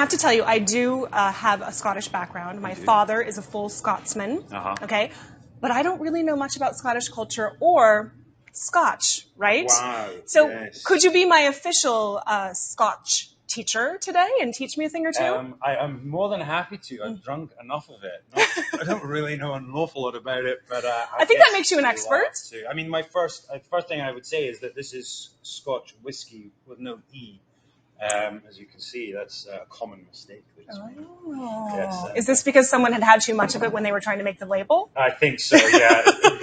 have to tell you, I do have a Scottish background. My father is a full Scotsman, okay? But I don't really know much about Scottish culture or Scotch, right? Wow. So could you be my official Scotch teacher today and teach me a thing or two? I'm more than happy to. I've drunk enough of it. I don't really know an awful lot about it, but I think that makes you an expert. I mean, my first thing I would say is that this is Scotch whiskey with no E. As you can see, that's a common mistake. Is this because someone had too much of it when they were trying to make the label? I think so, yeah.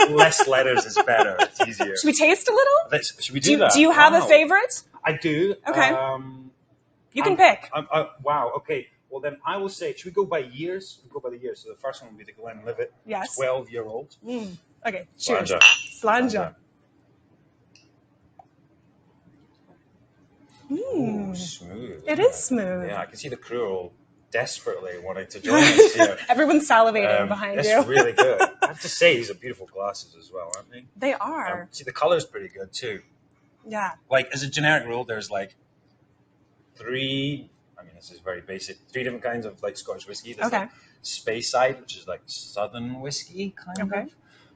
Less letters is better. It's easier. Should we taste a little? Should we do that? Do you have a favorite? I do. Okay. You can pick. Wow, okay. Well, then I will say, should we go by years? We'll go by the years. So the first one will be the Glenlivet, 12-year-old. Okay, cheers. Slanja. Smooth. It is smooth. Yeah, I can see the crew all desperately wanting to join us here. Everyone's salivating behind you. That's really good. I have to say, these are beautiful glasses as well, aren't they? They are. See, the color's pretty good too. Yeah. Like, as a generic rule, there's like this is very basic, 3 different kinds of like Scottish whiskey. There's like Speyside, which is like southern whiskey kind of,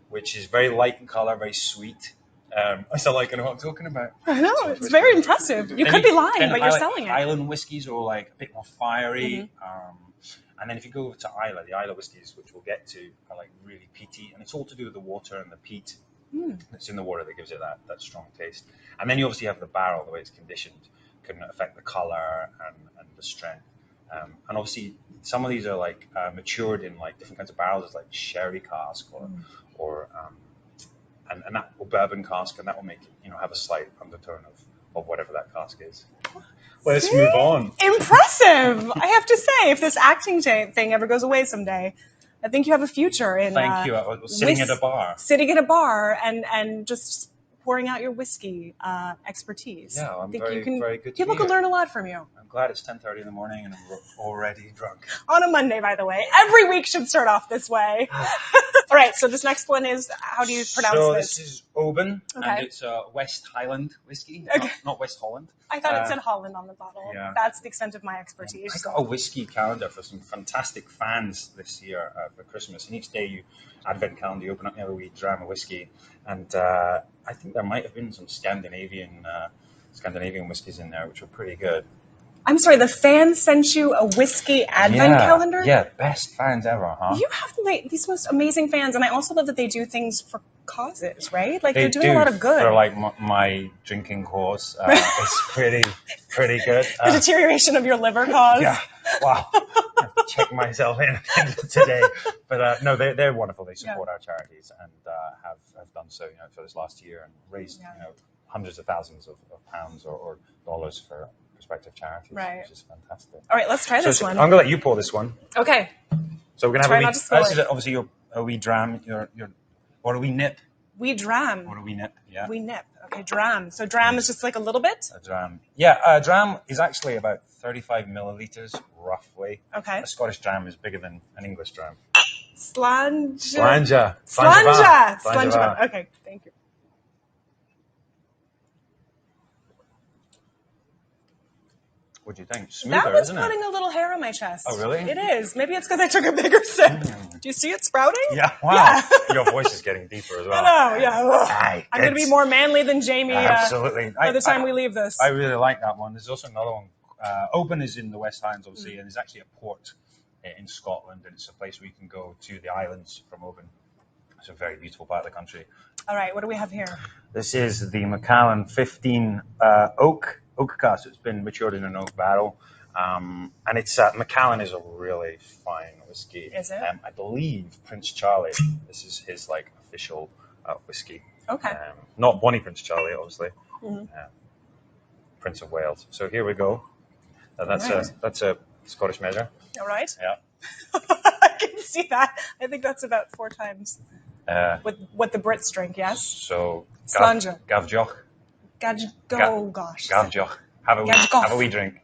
which is very light in color, very sweet. I still like, I know what I'm talking about. I know, it's very impressive. You could be lying, but you're selling it. Island whiskies are like a bit more fiery. And then if you go to Islay, the Islay whiskies, which we'll get to, are like really peaty. And it's all to do with the water and the peat that's in the water that gives it that strong taste. And then you obviously have the barrel, the way it's conditioned, can affect the color and the strength. And obviously, some of these are like matured in like different kinds of barrels, as like sherry cask or that bourbon cask, and that will make it, have a slight undertone of whatever that cask is. Let's move on. Impressive, I have to say. If this acting thing ever goes away someday, I think you have a future in. Thank you. Sitting at a bar. Sitting at a bar and just pouring out your whiskey expertise. Yeah, I'm think very good. People can learn a lot from you. I'm glad it's 10:30 in the morning and I'm already drunk. On a Monday, by the way. Every week should start off this way. All right, so this next one is, how do you pronounce this? So this is Oban, and it's a West Highland whiskey, not West Holland. I thought it said Holland on the bottle. Yeah. That's the extent of my expertise. I got a whiskey calendar for some fantastic fans this year for Christmas, and each day you advent calendar, you open up every week, dram of whiskey, and I think there might have been some Scandinavian whiskeys in there, which were pretty good. I'm sorry, the fans sent you a whiskey advent calendar? Yeah, best fans ever, huh? You have these most amazing fans, and I also love that they do things for causes, right? Like, they're doing a lot of good. For like my drinking cause, it's pretty good. The deterioration of your liver cause? Yeah, wow. Check myself in today. But no, they're wonderful. They support our charities and have done so, for this last year and raised, hundreds of thousands of pounds or dollars for respective charities, which is fantastic. All right, let's try this one. I'm gonna let you pour this one. Okay. So we're gonna have obviously a wee dram. Or a wee nip. We dram. Or a wee nip. Yeah. We nip. Okay, dram. So dram is just like a little bit. A dram. Yeah, a dram is actually about 35 milliliters, roughly. Okay. A Scottish dram is bigger than an English dram. Slanja. Okay, thank you. What do you think? Smoother, that was isn't putting it? a little hair on my chest. Oh, really? It is. Maybe it's because I took a bigger sip. Do you see it sprouting? Yeah, wow. Yeah. Your voice is getting deeper as well. I know, yeah. I'm going to be more manly than Jamie absolutely. By the time we leave this. I really like that one. There's also another one. Oban is in the West Highlands, obviously, and there's actually a port in Scotland, and it's a place where you can go to the islands from Oban. It's a very beautiful part of the country. All right, what do we have here? This is the Macallan 15 oak cask. It's been matured in an oak barrel. And it's Macallan is a really fine whiskey. Is it? I believe Prince Charlie. This is his official whiskey. Okay. Not Bonnie Prince Charlie, obviously. Prince of Wales. So here we go. That's a Scottish measure. All right. Yeah. I can see that. I think that's about 4 times with what the Brits drink. Yes. So Slanja. Gavjoch. Gosh. Gavjoch. Have a wee drink.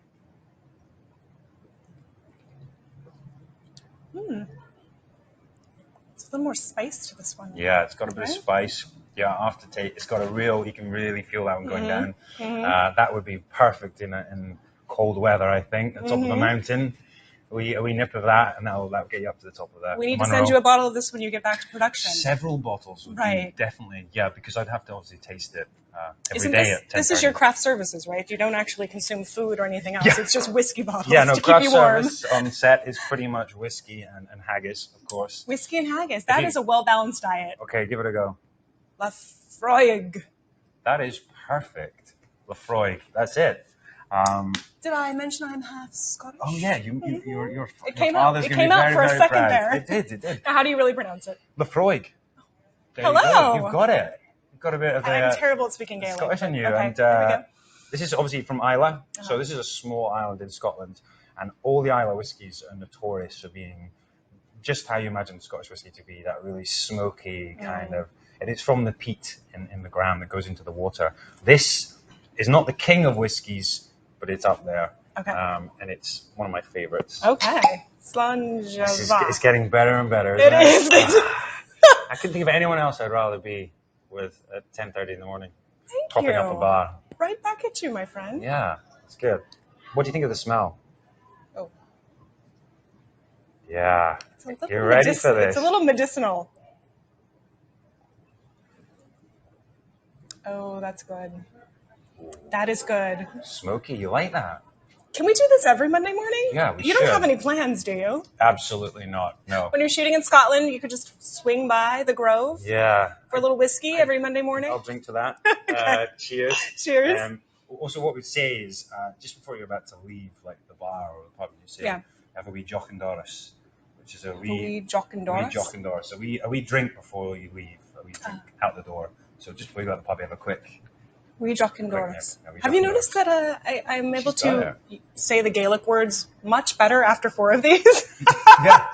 It's a little more spice to this one. Yeah, it's got a bit of spice. Yeah, aftertaste. It's got you can really feel that one going down. That would be perfect in cold weather, I think, at the top of the mountain. A wee nip of that, and that'll get you up to the top of that. We need to send you a bottle of this when you get back to production. Several bottles would be definitely, because I'd have to obviously taste it every day at 10:30. This is your craft services, right? You don't actually consume food or anything else. Yeah. It's just whiskey bottles to craft keep you warm. Service on set is pretty much whiskey and haggis, of course. Whiskey and haggis. That is a well-balanced diet. Okay, give it a go. Lafroig. That is perfect. Lafroig. That's it. Did I mention I'm half Scottish? Oh yeah, your came father's out. It going to be came out very, for a very second proud. there. It did. Now, how do you really pronounce it? Lafroig. Hello. You've got it. You've got a bit of I'm terrible at speaking Gaelic. Scottish in you. Okay, and here we go. this is obviously from Islay. So this is a small island in Scotland, and all the Islay whiskies are notorious for being just how you imagine Scottish whiskey to be, that really smoky kind of, and it's from the peat in the ground that goes into the water. This is not the king of whiskies, but it's up there. Okay. And it's one of my favorites. Okay. Slàinte. It's getting better and better, It is. I couldn't think of anyone else I'd rather be with at 10:30 in the morning. Thank Popping you. up a bar. Right back at you, my friend. Yeah, it's good. What do you think of the smell? Oh. Yeah. You're ready for this. It's a little medicinal. Oh, that's good. That is good. Smoky, you like that? Can we do this every Monday morning? Yeah, we should. You don't have any plans, do you? Absolutely not, no. When you're shooting in Scotland, you could just swing by the Grove for a little whiskey every Monday morning? I'll drink to that. Okay. Cheers. Cheers. Also, what we'd say is, just before you're about to leave, like the bar or the pub, you say, have a wee Jock and Doris, which is a wee Jock and Doris? A wee Jock and Doris. A wee drink before you leave, a wee drink out the door. So just before you go to the pub, you have a quick... Wee Jock and Doris. Have you noticed that I'm able to say the Gaelic words much better after 4 of these? Yeah.